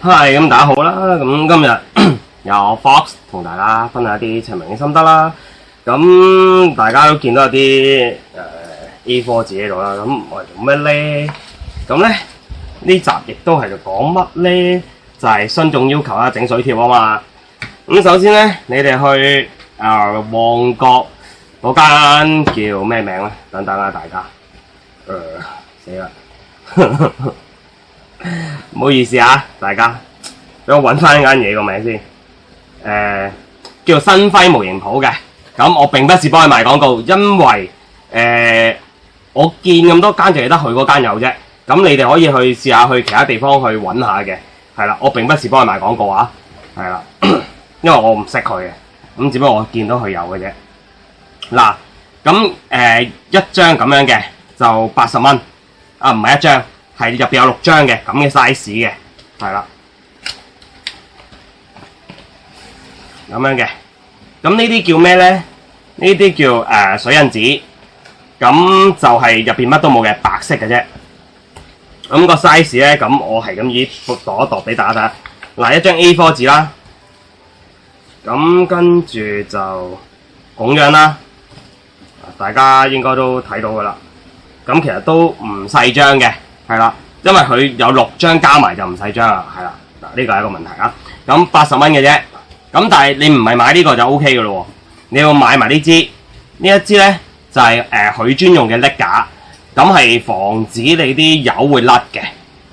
係咁，大家好啦。咁今日由 Fox 同大家分享一啲陳明嘅心得啦。咁大家都見到有啲A4 紙喺度啦。咁我哋做咩咧？咁咧呢集亦都係講乜咧？就係徇眾要求啦，整水貼啊嘛。咁首先咧，你哋去旺角嗰間叫咩名咧？等等啊，大家。死啦！唔好意思啊，大家，俾我揾翻間嘢個名先。叫做新輝模型鋪嘅。咁我並不是幫佢賣廣告，因為我見咁多間，就係得佢嗰間有啫。咁你哋可以去試下去其他地方去揾下嘅。係啦，我並不是幫佢賣廣告啊。係啦，因為我唔識佢嘅。咁只不過我見到佢有嘅啫。嗱，咁一張咁樣嘅就80蚊。啊，唔係一張。係入邊有6張嘅咁嘅 size 嘅，係啦，咁樣嘅。咁呢啲叫咩咧？呢啲叫水印紙，咁就係入邊乜都冇嘅，白色嘅啫。咁個 size 咧，咁我係咁以度一度俾大家睇下。嗱，一張 A4 紙啦，咁跟住就咁樣啦，大家應該都睇到噶啦。咁其實都唔細張嘅。係啦，因為佢有6張加埋就唔細張啦，係啦，嗱呢個係一個問題啊。咁80蚊嘅啫，咁但係你唔係買呢個就 O K 嘅咯喎，你要買埋呢支，呢一支咧就係佢專用嘅瀝架，咁係防止你啲油會甩嘅，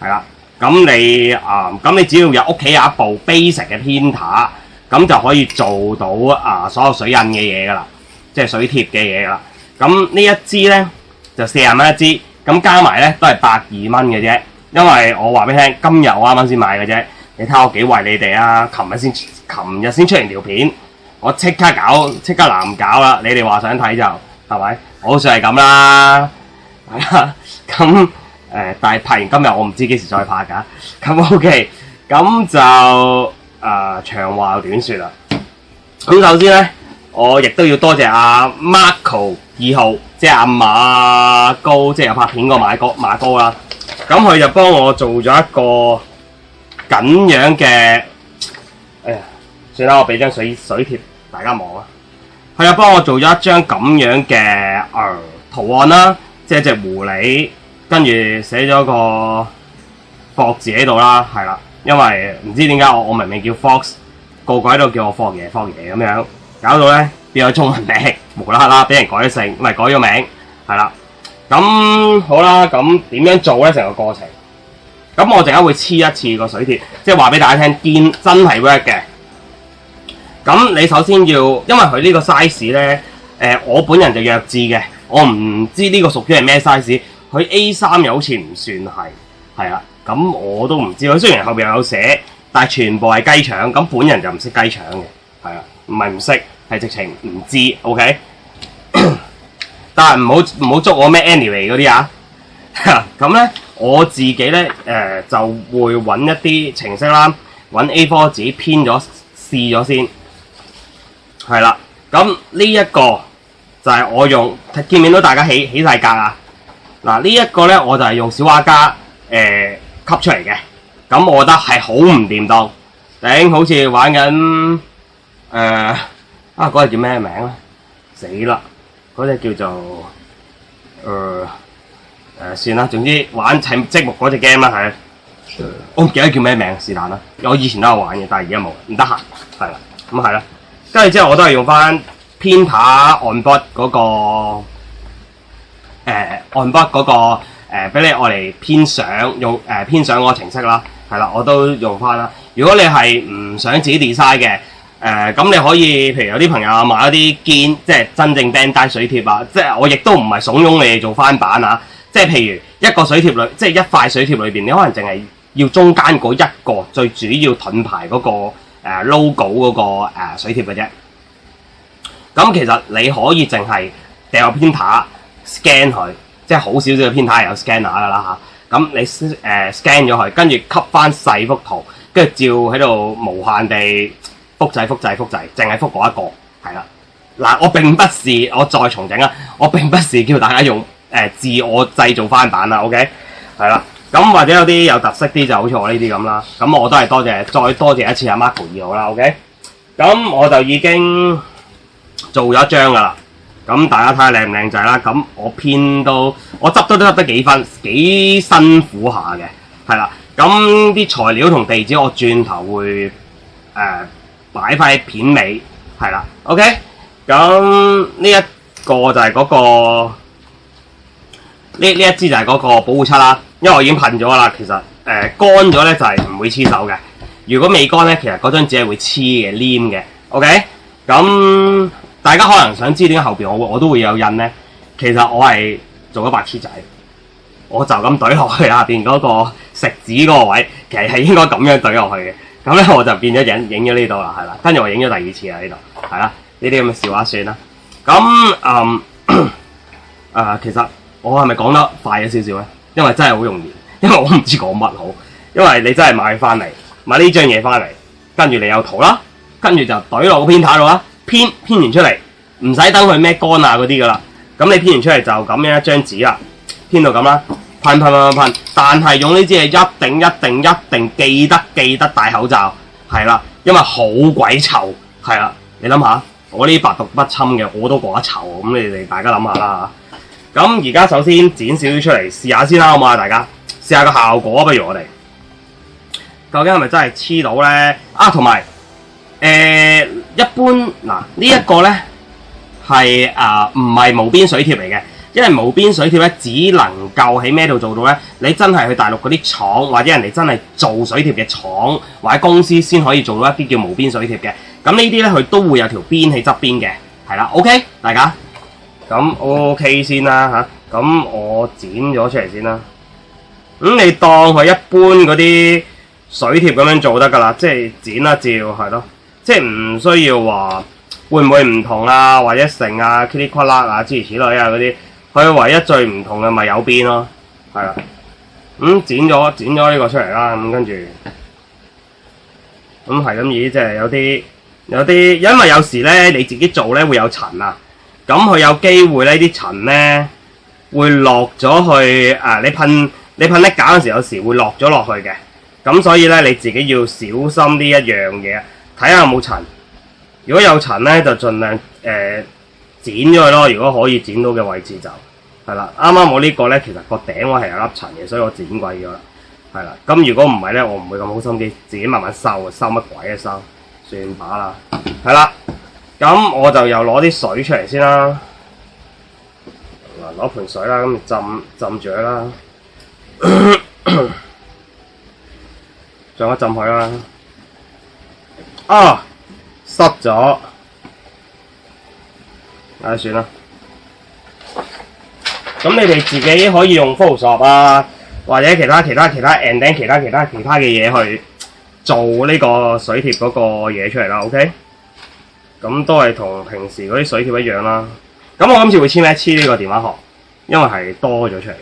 係啦。咁你只要有屋企有一部 basic 嘅 printer，咁就可以做到所有水印嘅嘢噶啦，即係水貼嘅嘢噶啦。咁呢一支咧就40蚊一支。咁加埋咧都係120蚊嘅啫，因為我話俾你聽，今日我啱啱先買嘅啫。你睇下我幾為你哋啊！琴日先出完條片，我即刻難搞啦。你哋話想睇就係咪？好似係咁啦，係啦。咁但係拍完今日我唔知幾時再拍㗎。咁 OK，咁就長話短説啦。咁首先咧，我亦都要多謝阿 Marco 2號。即係阿馬高，即係有拍片個馬高啦。咁佢就幫我做咗一個咁樣嘅，哎呀，算啦，我俾張水貼大家望啦。佢就幫我做咗一張咁樣嘅圖案啦，即係一隻狐狸，跟住寫咗個霍字喺度啦，係啦。因為唔知點解我明明叫 Fox， 個個喺度叫我霍爺咁樣，搞到咧變咗中文名。無啦啦俾人改咗姓，唔係改咗名，係啦。咁好啦，咁點樣做咧？成個過程，咁我陣間會黐一次個水貼，即係話俾大家聽，真係 work 嘅。咁你首先要，因為佢呢個 size 咧，我本人就弱智嘅，我唔知呢個屬於係咩 size。佢 A3 又好似唔算係啦。咁我都唔知，佢雖然後邊有寫，但係全部係雞腸。咁本人就唔識雞腸嘅，係啦，唔係唔識，係直情唔知 ，OK。但係唔好捉我咩 anyway 嗰啲啊。咁咧我自己咧就會揾一啲程式啦，揾 A4 紙編咗試咗先，係啦。咁呢一個就係我用，見唔見到大家起晒格啊？嗱，呢一個咧我就係用小畫家吸出嚟嘅，咁我覺得係好唔掂當，頂好似玩緊嗰個叫咩名咧？死啦！嗰隻叫做算啦，總之玩砌積木嗰隻 game 啦，係。我唔記得叫咩名，是但啦。我以前都有玩嘅，但係而家冇，唔得閒，係啦。咁係啦，跟住之後我都係用翻 Printer on board 嗰個on board 嗰個俾你愛嚟編相，用編相嗰個程式啦，係啦，我都用翻啦。如果你係唔想自己 design 嘅，咁你可以，譬如有啲朋友買一啲堅，即係真正 bandai 水貼啊，即係我亦都唔係慫恿你哋做翻版啊。即係譬如一個水貼裏，即係一塊水貼裏邊，你可能淨係要中間嗰一個最主要盾牌嗰個logo 嗰個水貼嘅啫。咁其實你可以淨係掉個 printer scan 佢，即係好少少嘅 printer 有 scanner 噶啦嚇。咁你scan 咗佢，跟住吸翻細幅圖，跟住照喺度無限地複製，淨係複嗰一個，係啦。嗱，我並不是，我再重整啊，我並不是叫大家用自我製造翻版啦 ，OK， 係啦。咁或者有啲有特色啲就好似我呢啲咁啦。咁我都係再多謝一次阿 Marco 2號啦。OK， 咁我就已經做咗一張噶啦。咁大家睇下靚唔靚仔啦。咁我執都得幾辛苦下嘅，係啦。咁啲材料同地址我轉頭會擺翻喺片尾，係啦。OK， 咁呢一個就係嗰個呢一支就係嗰個保護漆啦。因為我已經噴咗啦，其實乾咗咧就係唔會黐手嘅。如果未乾咧，其實嗰張紙係會黐嘅、黏嘅。OK， 咁大家可能想知點解後邊我都會有印咧？其實我係做咗白痴仔，我就咁懟落去下邊嗰個食指嗰個位，其實係應該咁樣懟落去嘅。咁咧我就變咗影咗呢度啦，係啦。跟住我影咗第二次啦，呢度係啦。呢啲咁嘅笑話算啦。咁其實我係咪講得快咗少少咧？因為真係好容易，因為我唔知講乜好。因為你真係買翻嚟，買呢張嘢翻嚟，跟住你有圖啦，跟住就懟落個編塔度啦，編完出嚟，唔使等佢咩乾啊嗰啲噶啦。咁你編完出嚟就咁樣一張紙啦，編到咁啦，噴。但係用呢支嘢一定記得戴口罩，係啦，因為好鬼臭，係啦。你諗下，我呢啲百毒不侵嘅我都覺得臭，咁你哋大家諗下啦。咁而家首先剪少少出嚟試下先啦，好唔好啊？大家試下個效果，不如我哋究竟係咪真係黐到咧？同埋一般嗱呢一個咧係唔係無邊水貼嚟嘅，因為無邊水貼咧只能夠喺咩度做到咧？你真係去大陸嗰啲廠或者人哋真係做水貼嘅廠或者公司先可以做到一啲叫無邊水貼嘅。咁呢啲咧佢都會有條邊喺側邊嘅，係啦。OK， 大家。咁 OK 先啦嚇，咁我剪咗出嚟先啦。咁你當佢一般嗰啲水貼咁樣做得㗎啦，即係剪一照係咯，即係唔需要話會唔會唔同啊，或者成啊、噼里呱啦啊諸如此類啊嗰啲，佢唯一最唔同嘅咪有邊咯，係啦。咁剪咗呢個出嚟啦，咁跟住咁係咁意，即係有啲，因為有時咧你自己做咧會有塵啊。咁佢有機會呢啲塵咧會落咗去你噴瀝架嗰時有時會落咗落去嘅，咁所以咧你自己要小心呢一樣嘢，睇下有冇塵。如果有塵咧就盡量剪咗佢咯，如果可以剪到嘅位置就係啦。啱啱我呢個咧其實個頂位係有粒塵嘅，所以我剪鬼咗啦，係啦。咁如果唔係咧，我唔會咁好心機，自己慢慢收乜鬼啊收，算把啦，係啦。咁我就又攞啲水出嚟先啦，嗱攞盆水啦，咁浸住佢啦，浸一浸佢啦，濕咗，算啦。咁你哋自己可以用 Photoshop 啊，或者其他 ending 其他嘅嘢去做呢個水貼嗰個嘢出嚟啦 ，OK？咁都係同平時嗰啲水貼一樣啦。咁我今次會黐咩？黐呢個電話殼，因為係多咗出嚟嘅。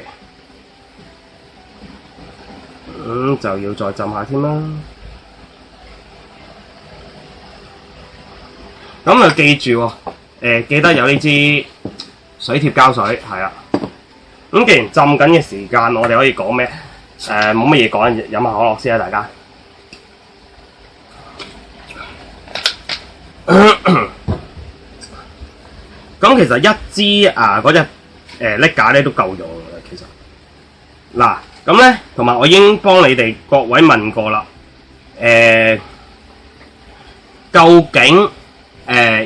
就要再浸下添啦。咁就記住喎，記得有呢支水貼膠水，係啦。咁既然浸緊嘅時間，我哋可以講咩？冇乜嘢講，飲下可樂先啦，大家。咁其實一支嗰隻瀝架咧都夠用嘅，其實嗱咁咧，同埋我已經幫你哋各位問過啦，究竟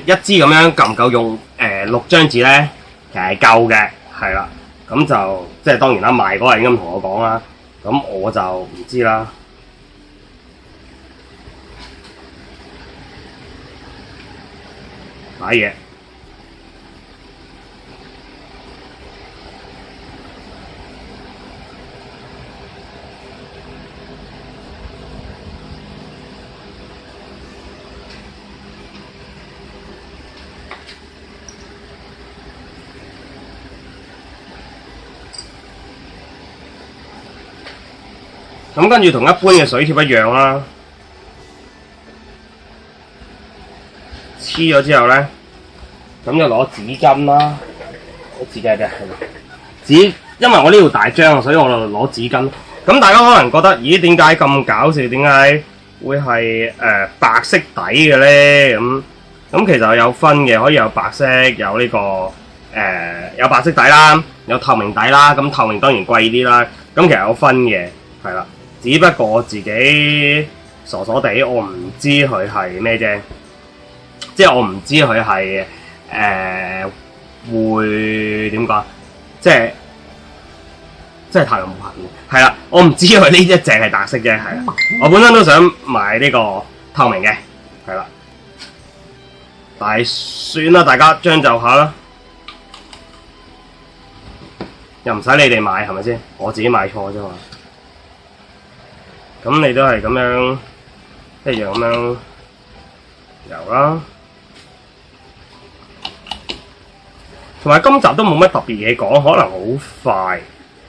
一支咁樣夠唔夠用6張紙咧？其實係夠嘅，係啦，咁就即係當然啦，賣嗰個人咁同我講啦，咁我就唔知啦。買嘢。咁跟住同一般嘅水貼一樣啦，黐咗之後咧，咁就攞紙巾啦，攞紙巾嘅紙，因為我呢度大張，所以我就攞紙巾。咁大家可能覺得，咦，點解咁搞笑？點解會係白色底嘅咧？咁其實有分嘅，可以有白色，有呢個有白色底啦，有透明底啦。咁透明當然貴啲啦。咁其實有分嘅，係啦。只不過我自己傻傻地，我唔知佢係咩啫。即係我唔知佢係會點講，即係太有冇限嘅。係啦，我唔知佢呢一隻係白色啫，係啦。我本身都想買呢個透明嘅，係啦。但係算啦，大家將就下啦，又唔使你哋買係咪先？我自己買錯啫嘛。咁你都係咁樣一樣咁樣油啦。同埋今集都冇乜特別嘢講，可能好快，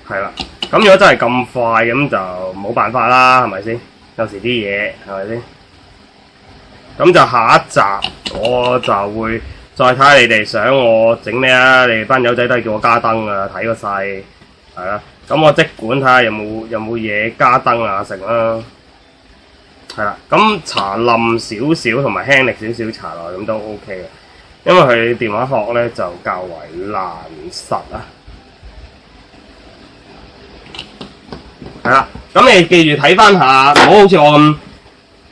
係啦。咁如果真係咁快，咁就冇辦法啦，係咪先？有時啲嘢係咪先？咁就下一集我就會再睇下你哋想我整咩啊！你哋班友仔都係叫我加燈啊，睇個勢係啦。咁我即管睇下有冇嘢加燈啊成啦，係啦。咁搽冧少少同埋輕力少少搽落咁都 OK 嘅。因為佢電話殼咧就較為爛實啊，係啦。咁你記住睇翻下，唔好好似我咁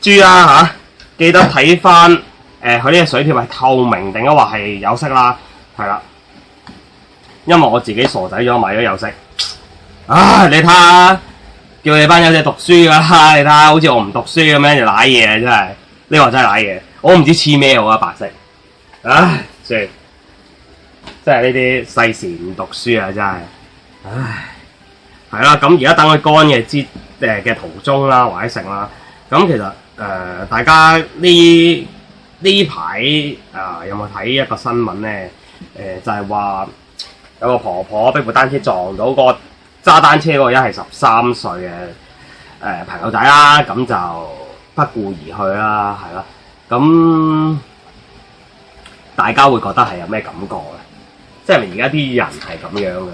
豬啦嚇。記得睇翻佢呢隻水貼係透明定抑或係有色啦，係啦。因為我自己傻仔咗買咗有色，唉，你睇下，叫你班友仔讀書㗎啦，你睇下好似我唔讀書咁樣就賴嘢，真係呢個真係賴嘢，我唔知黐咩好啊白色。唉，算，真係呢啲世事唔讀書啊，真係，唉，係啦。咁而家等佢乾嘅途中啦，或者成啦。咁其實大家呢排有冇睇一個新聞咧？就係話有個婆婆俾部單車撞到個揸單車嗰個人係13歲嘅朋友仔啦，咁就不顧而去啦，係啦，咁。大家會覺得係有咩感覺咧？即係而家啲人係咁樣嘅，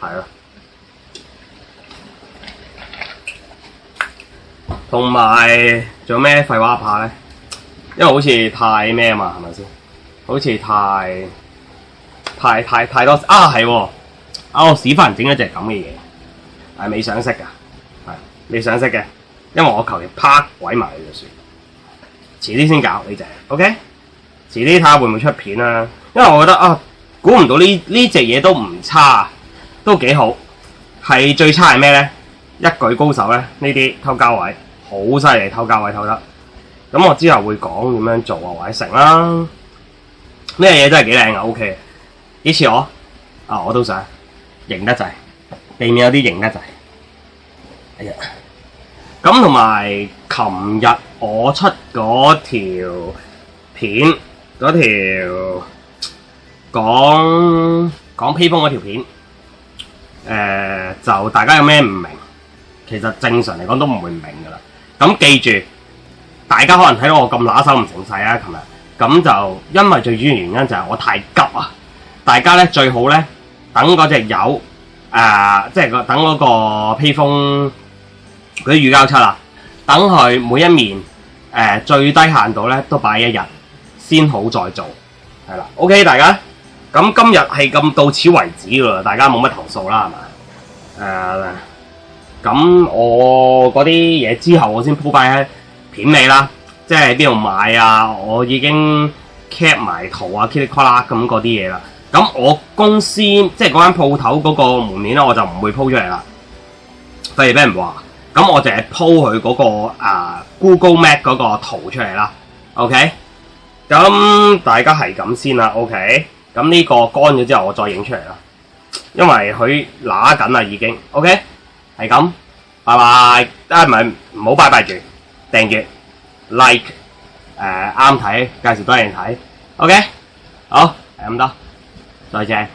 係咯。同埋仲有咩廢話怕咧？因為好似太咩啊嘛，係咪先？好似太多啊，係喎！我屎忽人整咗隻咁嘅嘢，係未上色㗎，係未上色嘅，因為我求其啪鬼埋你就算，遲啲先搞呢隻 ，OK？遲啲睇下會唔會出片啦，因為我覺得估唔到呢隻嘢都唔差，都幾好。係最差係咩咧？一舉高手咧，呢啲偷膠位好犀利，偷膠位偷得。咁我之後會講點樣做啊，或者成啦。呢樣嘢真係幾靚啊 ，OK。呢次我都想型得滯，避免有啲型得滯。哎呀，咁同埋琴日我出嗰條片。嗰條講披風嗰條片，就大家有咩唔明，其實正常嚟講都唔會唔明噶啦。咁記住，大家可能睇到我咁拿手唔成勢啊，琴日咁就因為最主要原因就係我太急啊！大家咧最好咧等嗰隻油即係等嗰個披風嗰啲乳膠漆啊，等佢每一面最低限度咧都擺1日。先好再做，係啦 ，OK 大家，咁今日係咁到此為止㗎，大家冇乜投訴啦，係嘛？咁我嗰啲嘢之後我先鋪擺喺片尾啦，即係邊度買啊？我已經 cap 埋圖啊 ，kitty 咁嗰啲嘢啦。咁我公司即係嗰間鋪頭嗰個門面咧，我就唔會鋪出嚟啦，費事俾人話。咁我淨係鋪佢嗰個Google Map 嗰個圖出嚟啦 ，OK。咁大家係咁先啦 ，OK。咁呢個乾咗之後，我再影出嚟啦，因為佢揦緊啦已經 ，OK。係咁，拜拜。唔好拜拜住，訂閱、like， 啱睇，介紹多人睇 ，OK。好，係咁多，再見。